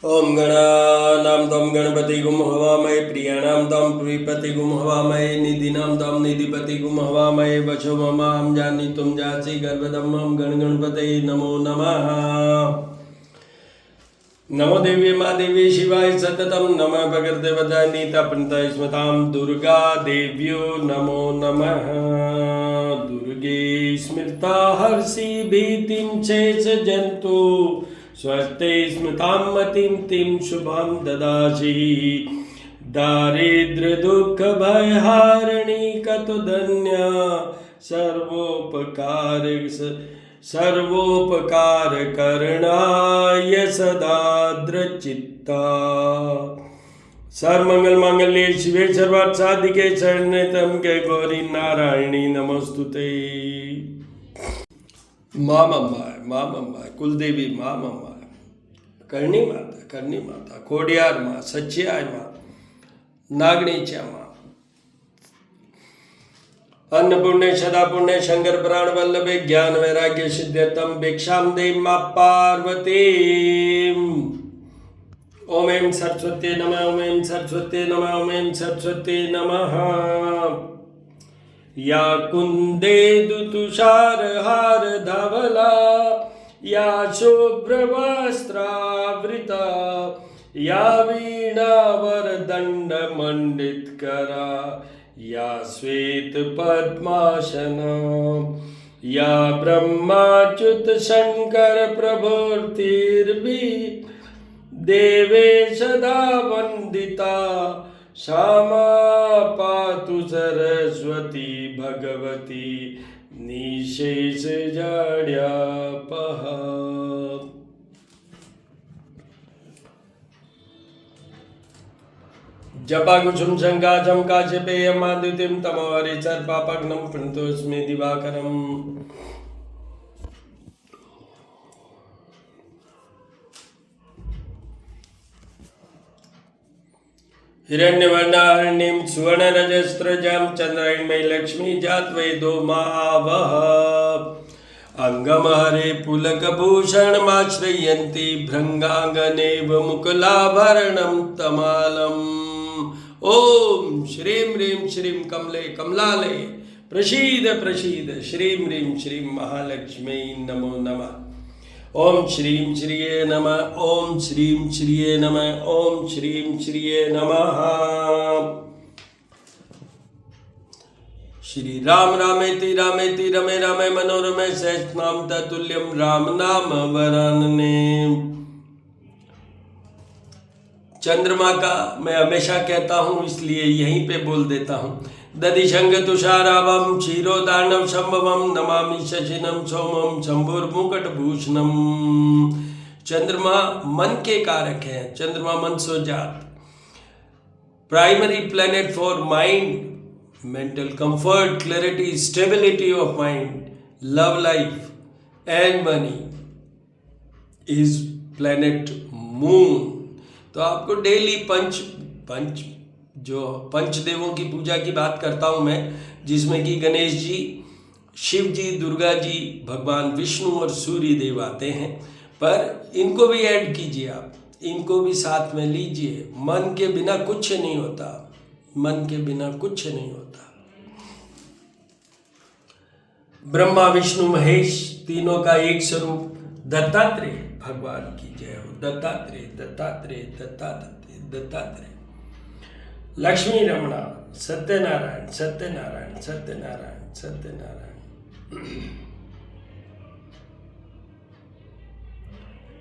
ओम गणानां त्वं गणपतिगुं हवामहे प्रियाणां त्वं प्रियपतिगुं हवामहे निधीनां त्वं निधिपतिगुं हवामहे वशो ममां जानीतुं जासि गर्भधम्मं गणगणपतये नमो नमः। नमो देवी मा देवी शिवाय सततं नमः भगवद्वताय नीतापन्ताय स्मतां दुर्गा देव्यो नमो नमः। दुर्गे स्मृता हर्षि भीतिं शेष जन्तु स्वस्ते स्मृतां मतिं तिं शुभां ददासि। दारिद्र्य दुःख भयहारिणी कतुधन्या सर्वोपकार करणाय सदा दृचित्ता। सर्वमंगल मांगल्ये शिवे सर्वार्थ साधिके शरण्ये त्र्यंबके गौरी नारायणी नमोस्तुते। माँ मम्मा कुलदेवी माँ मम्मा करणी माता खोडियार माँ सच्चियाय माँ नागणीच्या माँ अन्नपूर्णे सदापूर्णे शंकर प्राण वल्लभे ज्ञान वैराग्य सिद्ध्यर्थम भिक्षां देहि मां पार्वती। ओम ऐं सरस्वती नमः ओम ऐं सरस्वती नमः ओम ऐं सरस्वती नमः। या कुंदेन्दु तुषार हार धवला या शुभ्रवस्त्रावृता या वीणा वरदंड मंडित करा या श्वेत पद्मासना या ब्रह्माच्युत शंकर प्रभुर्तिर्भि देवे सदा वंदिता श्यामा पातु सरस्वती भगवती निशेष जड्यापहा। जपाकुसुम शंकाचम काश्यपेयं आदित्यं तमोहरि सर्पापघ्नं प्रणतोऽस्मि दिवाकरम्। हिरण्यवर्णाहरणीं सुवर्णरजस्रजां चन्द्रायणमयी लक्ष्मी जात्वेदो मावः। अंगमहरे पुलकभूषणमाश्रयन्ति भृङ्गाङ्गनेव मुकुलाभरणं तमालम्। ओम श्रीं ह्रीं श्रीं कमले कमलाले प्रसीद प्रसीद श्रीं ह्रीं श्रीं महालक्ष्मी नमो नमः। ओम श्रीं श्रिये नमः ओम श्रीं श्रिये नमः ओम श्रीं श्रिये नमः। श्री राम रामेति रामेति रमे रामे मनोरमे सहस्रनाम तत्तुल्यं राम नाम वरानने। चंद्रमा का मैं हमेशा कहता हूँ इसलिए यहीं पे बोल देता हूँ। दधिशंग तुषारावम क्षीरोदानव संभवम नमामि शशिनम सोमम शंभुर्मुकुटभूषणम। चंद्रमा मन के कारक है। चंद्रमा मन सो जात primary planet for mind mental comfort clarity stability of mind love life and money is planet moon। तो आपको डेली पंचदेवों की पूजा की बात करता हूँ मैं, जिसमें कि गणेश जी, शिव जी, दुर्गा जी, भगवान विष्णु और सूर्य देव आते हैं। पर इनको भी ऐड कीजिए, आप इनको भी साथ में लीजिए। मन के बिना कुछ नहीं होता, मन के बिना कुछ नहीं होता। ब्रह्मा विष्णु महेश तीनों का एक स्वरूप दत्तात्रेय भगवान की जय हो। दत्तात्रेय दत्तात्रेय दत्तात्रेय दत्तात्रेय। लक्ष्मी रमणा सत्यनारायण सत्यनारायण सत्यनारायण सत्यनारायण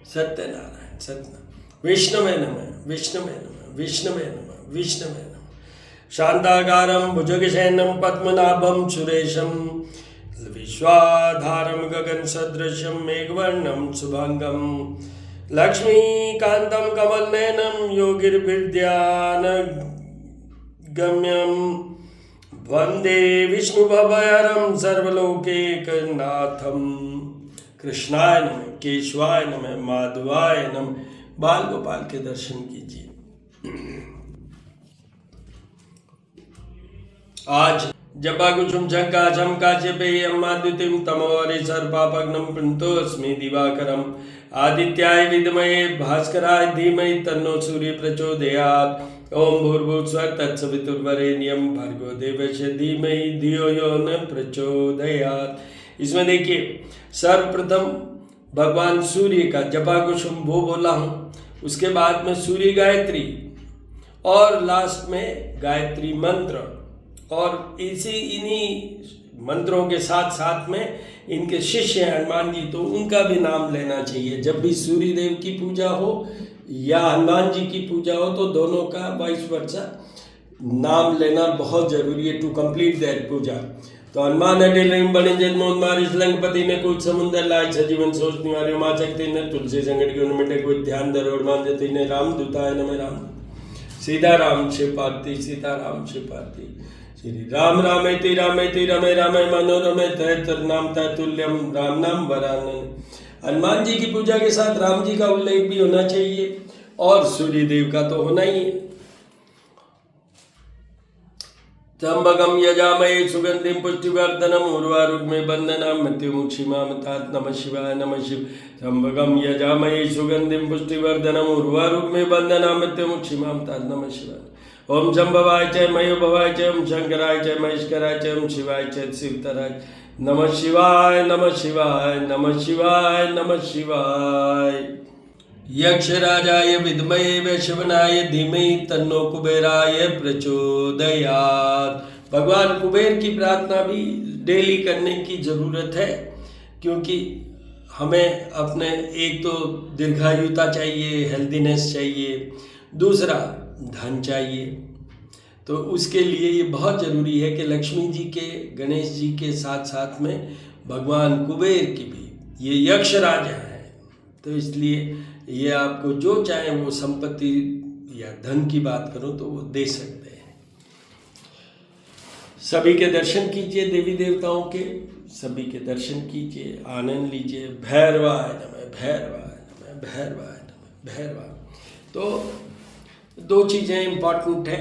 सत्यनारायण सत्यनारायण। विष्णवे नमः विष्णवे नमः विष्णवे नमः विष्णवे नमः। शांताकारं भुजगशयनं पद्मनाभं सुरेशं विश्वाधारं गगनसदृशं मेघवर्णं शुभांगं लक्ष्मीकान्तं कमलनयनं योगिर्भिर्ध्यानगम्यं वन्दे विष्णुभवहरं सर्वलोकैकनाथं। कृष्णाय नमः केशवाय नमः माधवाय नमः। बाल गोपाल के दर्शन कीजिए। आज जपाकुसुम शंकाचम काश्यपेयं आदित्यं तमोहरि सर्पापघ्नं प्रणतोऽस्मि दिवाकरम्। आदित्याय विद्महे भास्कराय धीमहि तन्नो सूर्य प्रचोदयात्। ओम भूर्भुवस्सुवः तत्सवितुर्वरेण्यं भर्गो देवस्य धीमहि धियो यो न प्रचोदयात्। इसमें देखिए, सर्वप्रथम भगवान सूर्य का जपा कुसुम वो बोला हूँ, उसके बाद में सूर्य गायत्री और लास्ट में गायत्री मंत्र, और इन्हीं मंत्रों के साथ साथ में इनके शिष्य हैं हनुमान जी, तो उनका भी नाम लेना चाहिए। जब भी सूर्य देव की पूजा हो या हनुमान जी की पूजा हो तो दोनों का वाइस वर्सा नाम लेना बहुत जरूरी है टू कंप्लीट दैट पूजा। तो हनुमान अडेल बने जन्मोन्मारिश लंकपति ने कुछ समुद्र लाए सजीवन सोच निवारी माँ शक्ति ने तुलसी संकट के मिटे कोई ध्यान दरोड़ मान देती ने राम दूताय नमः राम सीताराम शिव पार्वती सीताराम शिव पार्वती श्री राम रामेति रामेति रमे रामे मनोरमे तैतर नाम तैतुल्यम राम नाम वरानन। हनुमान जी की पूजा के साथ राम जी का उल्लेख भी होना चाहिए और सूर्य देव का तो होना ही है। त्र्यंबकं यजामहे सुगंधिं पुष्टिवर्धनम् उर्वारुकमेव बन्धनान् मृत्युमुक्षीमामृतात्। नमः शिवाय नमः शिवाय। त्र्यंबकं यजामहे सुगंधिं पुष्टिवर्धनम् उर्वारुकमेव बन्धनान् मृत्युमुक्षीमामृतात्। नमः शिवाय। ओम शंभवाय च मयोभवाय च ओम शंकराय च महेश्वराय च ओम शिवाय च शिवतराय। नमः शिवाय नमः शिवाय नमः शिवाय नमः शिवाय। यक्षराजाय विद्महे वैश्वनाय धीमहि तन्नो कुबेराय प्रचोदयात्। भगवान कुबेर की प्रार्थना भी डेली करने की ज़रूरत है, क्योंकि हमें अपने एक तो दीर्घायुता चाहिए, हेल्दीनेस चाहिए, दूसरा धन चाहिए। तो उसके लिए ये बहुत ज़रूरी है कि लक्ष्मी जी के, गणेश जी के साथ साथ में भगवान कुबेर की भी, ये यक्ष राजा हैं, तो इसलिए ये आपको जो चाहे वो संपत्ति या धन की बात करो तो वो दे सकते हैं। सभी के दर्शन कीजिए, देवी देवताओं के सभी के दर्शन कीजिए, आनंद लीजिए। भैरवाय नमः भैरवाय नमः भैरवाय नमः भैरवाय। तो दो चीज़ें इम्पॉर्टेंट है।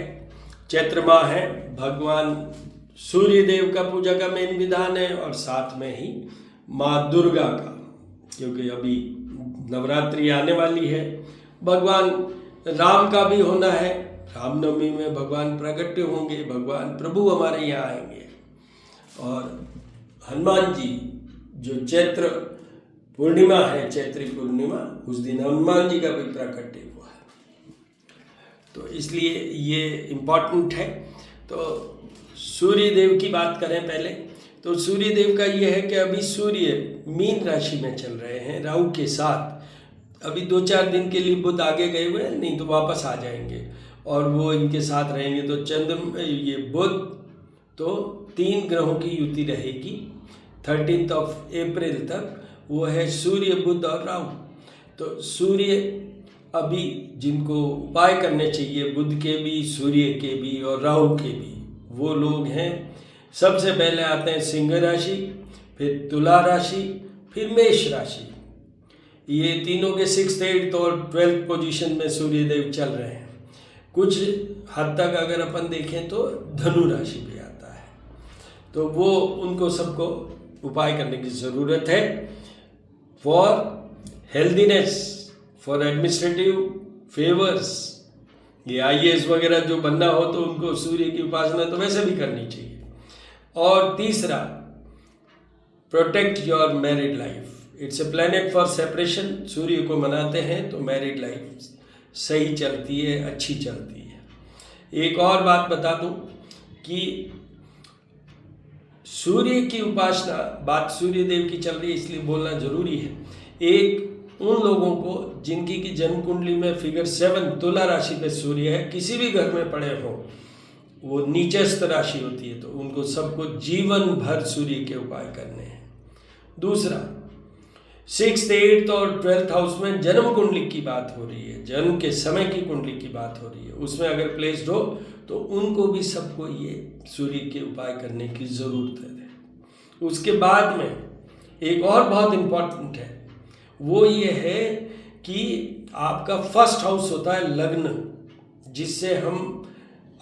चैत्र माह है, भगवान सूर्य देव का पूजा का मेन विधान है, और साथ में ही माँ दुर्गा का, क्योंकि अभी नवरात्रि आने वाली है। भगवान राम का भी होना है, रामनवमी में भगवान प्रकट होंगे, भगवान प्रभु हमारे यहाँ आएंगे। और हनुमान जी जो चैत्र पूर्णिमा है, चैत्री पूर्णिमा, उस दिन हनुमान जी का भी प्रकट हुआ है, तो इसलिए ये इम्पॉर्टेंट है। तो सूर्य देव की बात करें पहले, तो सूर्य देव का ये है कि अभी सूर्य मीन राशि में चल रहे हैं राहु के साथ। अभी 2-4 दिन के लिए बुध आगे गए हुए हैं, नहीं तो वापस आ जाएंगे और वो इनके साथ रहेंगे। तो ये बुध तो 3 ग्रहों की युति रहेगी 13 अप्रैल तक, वो है सूर्य बुध और राहु। तो सूर्य अभी जिनको उपाय करने चाहिए, बुध के भी, सूर्य के भी और राहु के भी, वो लोग हैं। सबसे पहले आते हैं सिंह राशि, फिर तुला राशि, फिर मेष राशि। ये तीनों के 6th, 8th और 12th पोजीशन में सूर्य देव चल रहे हैं। कुछ हद तक अगर अपन देखें तो धनु राशि भी आता है, तो वो उनको सबको उपाय करने की ज़रूरत है for healthiness, for administrative favours. ये IAS वगैरह जो बनना हो तो उनको सूर्य की उपासना तो वैसे भी करनी चाहिए। और तीसरा, protect your married life, it's a planet for separation. सूर्य को मनाते हैं तो मैरिड लाइफ सही चलती है, अच्छी चलती है। एक और बात बता दूं कि सूर्य की उपासना, बात सूर्य देव की चल रही है इसलिए बोलना जरूरी है। एक उन लोगों को जिनकी की जन्म कुंडली में फिगर 7 तुला राशि पे सूर्य है, किसी भी घर में पड़े हो, वो नीचस्थ राशि होती है, तो उनको सबको जीवन भर सूर्य के उपाय करने हैं। दूसरा, 6th, 8th और 12th हाउस में जन्म कुंडली की बात हो रही है, जन्म के समय की कुंडली की बात हो रही है, उसमें अगर प्लेस्ड हो तो उनको भी सबको ये सूर्य के उपाय करने की ज़रूरत है। उसके बाद में एक और बहुत इम्पॉर्टेंट है, वो ये है कि आपका 1st हाउस होता है लग्न, जिससे हम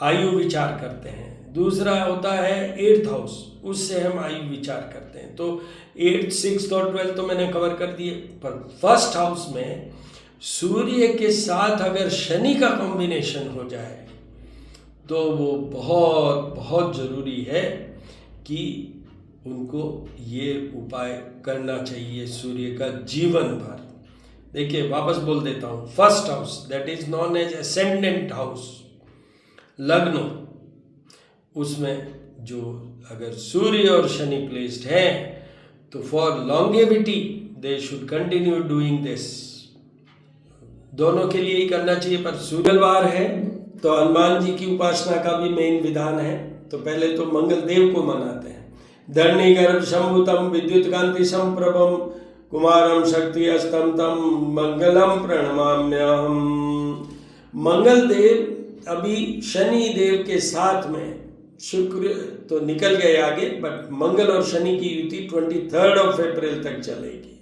आयु विचार करते हैं, दूसरा होता है 8th हाउस, उससे हम आयु विचार करते हैं। तो 8th, 6th और 12th तो मैंने कवर कर दिए, पर फर्स्ट हाउस में सूर्य के साथ अगर शनि का कॉम्बिनेशन हो जाए तो वो बहुत बहुत ज़रूरी है कि उनको ये उपाय करना चाहिए सूर्य का जीवन भर। देखिए वापस बोल देता हूँ, first house that is known as ascendant house, लग्न, उसमें जो अगर सूर्य और शनि प्लेस्ड है तो for longevity they should continue doing this. दोनों के लिए ही करना चाहिए, पर मंगलवार है तो हनुमान जी की उपासना का भी मेन विधान है। तो पहले तो मंगल देव को मनाते हैं। धरणी गर्भ शंभुतम विद्युत कांति संप्रभम कुमारम शक्ति अस्तम तम मंगलम प्रणमाम्यहम। मंगल देव अभी शनि देव के साथ में, शुक्र तो निकल गए आगे, बट मंगल और शनि की युति 23 अप्रैल तक चलेगी।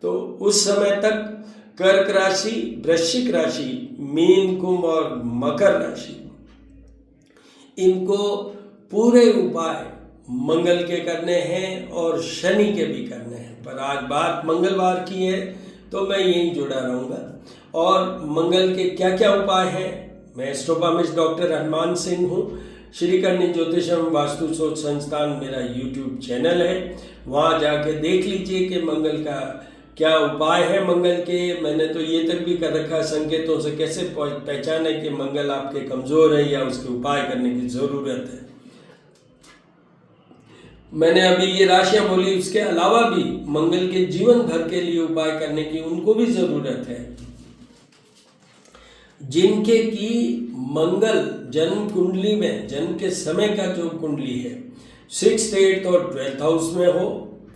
तो उस समय तक कर्क राशि, वृश्चिक राशि, मीन, कुंभ और मकर राशि, इनको पूरे उपाय मंगल के करने हैं और शनि के भी करने हैं। पर आज बात मंगलवार की है तो मैं यहीं जुड़ा रहूँगा। और मंगल के क्या क्या उपाय हैं, मैं एस्ट्रोपामिस्ट डॉक्टर हनुमान सिंह हूँ। श्री करनी ज्योतिषम वास्तु सोच संस्थान मेरा यूट्यूब चैनल है, वहाँ जाके देख लीजिए कि मंगल का क्या उपाय है। मंगल के मैंने तो ये तक भी कर रखा है, संकेतों से कैसे पहचाने कि मंगल आपके कमज़ोर है या उसके उपाय करने की ज़रूरत है। मैंने अभी ये राशियाँ बोली, उसके अलावा भी मंगल के जीवन भर के लिए उपाय करने की उनको भी ज़रूरत है। जिनके की मंगल जन्म कुंडली में, जन्म के समय का जो कुंडली है 6th, 8th और 12th हाउस में हो,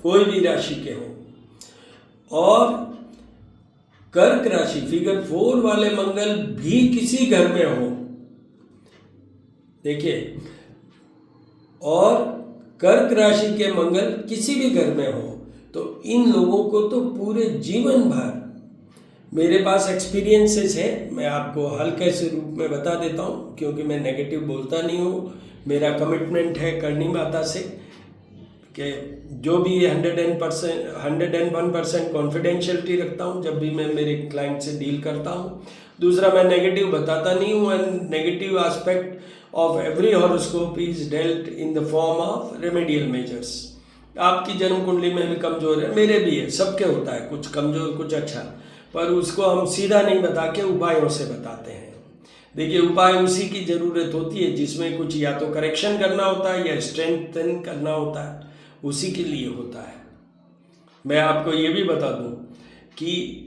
कोई भी राशि के हो, और कर्क राशि फिगर 4 वाले मंगल भी किसी घर में हो, देखिए, और कर्क राशि के मंगल किसी भी घर में हो, तो इन लोगों को तो पूरे जीवन भर, मेरे पास एक्सपीरियंसेस है, मैं आपको हल्के से रूप में बता देता हूँ, क्योंकि मैं नेगेटिव बोलता नहीं हूँ। मेरा कमिटमेंट है करनी माता से कि जो भी 101% कॉन्फिडेंशियलिटी रखता हूँ जब भी मैं मेरे क्लाइंट से डील करता हूँ। दूसरा, मैं नेगेटिव बताता नहीं हूँ, and negative aspect of every horoscope is dealt in the form of remedial measures. आपकी जन्म कुंडली में भी कमजोर है, मेरे भी है, सबके होता है, कुछ कमजोर कुछ अच्छा, पर उसको हम सीधा नहीं बता के उपायों से बताते हैं। देखिए, उपाय उसी की ज़रूरत होती है जिसमें कुछ या तो करेक्शन करना होता है या स्ट्रेंथन करना होता है, उसी के लिए होता है। मैं आपको ये भी बता दूं कि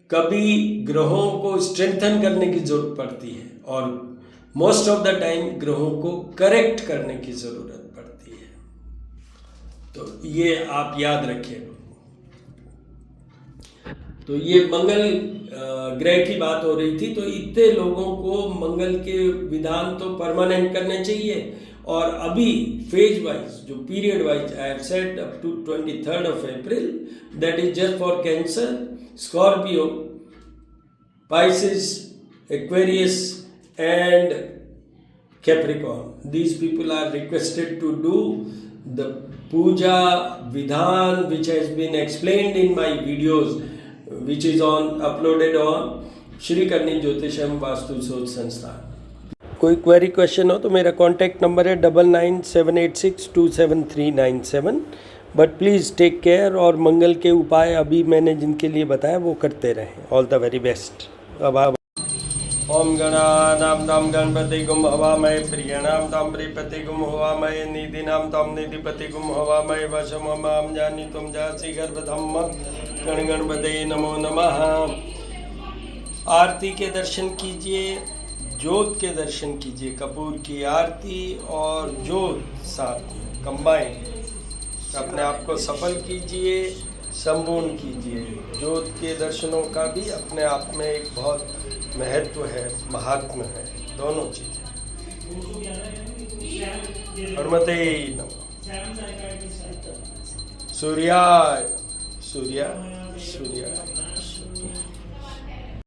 कभी ग्रहों को स्ट्रेंथन करने की ज़रूरत पड़ती है और मोस्ट ऑफ द टाइम ग्रहों को करेक्ट करने की ज़रूरत पड़ती है। तो ये आप याद रखिए। तो ये मंगल ग्रह की बात हो रही थी, तो इतने लोगों को मंगल के विधान तो परमानेंट करने चाहिए। और अभी फेज वाइज, जो period wise I have said up to 23rd of April, that is just for Cancer, Scorpio, Pisces, Aquarius and Capricorn. These people are requested to do the puja vidhan which has been explained in my videos, which is uploaded on Shri करनी ज्योतिषम वास्तु सोच संस्थान। कोई query question हो तो मेरा contact number है 9978627397। But please take care, और मंगल के उपाय अभी मैंने जिनके लिए बताया वो करते रहें। All the very best. अब आप ओम गणानां तां गणपतिगुं हवामहे प्रियणां तां प्रियपतिगुं हवामहे निधिनां तां निधिपतिगुं हवामहे वशममां जानीतुं जासि गर्भधम्म गणगणपतये नमो नमः। आरती के दर्शन कीजिए, ज्योत के दर्शन कीजिए, कपूर की आरती और ज्योत साथ में कंबाइन, अपने आप को सफल कीजिए, संपूर्ण कीजिए। ज्योत के दर्शनों का भी अपने आप में एक बहुत महत्व है, महात्म्य है, दोनों चीज़ें। हनुमते नमः। सूर्याय सूर्याय सूर्याय।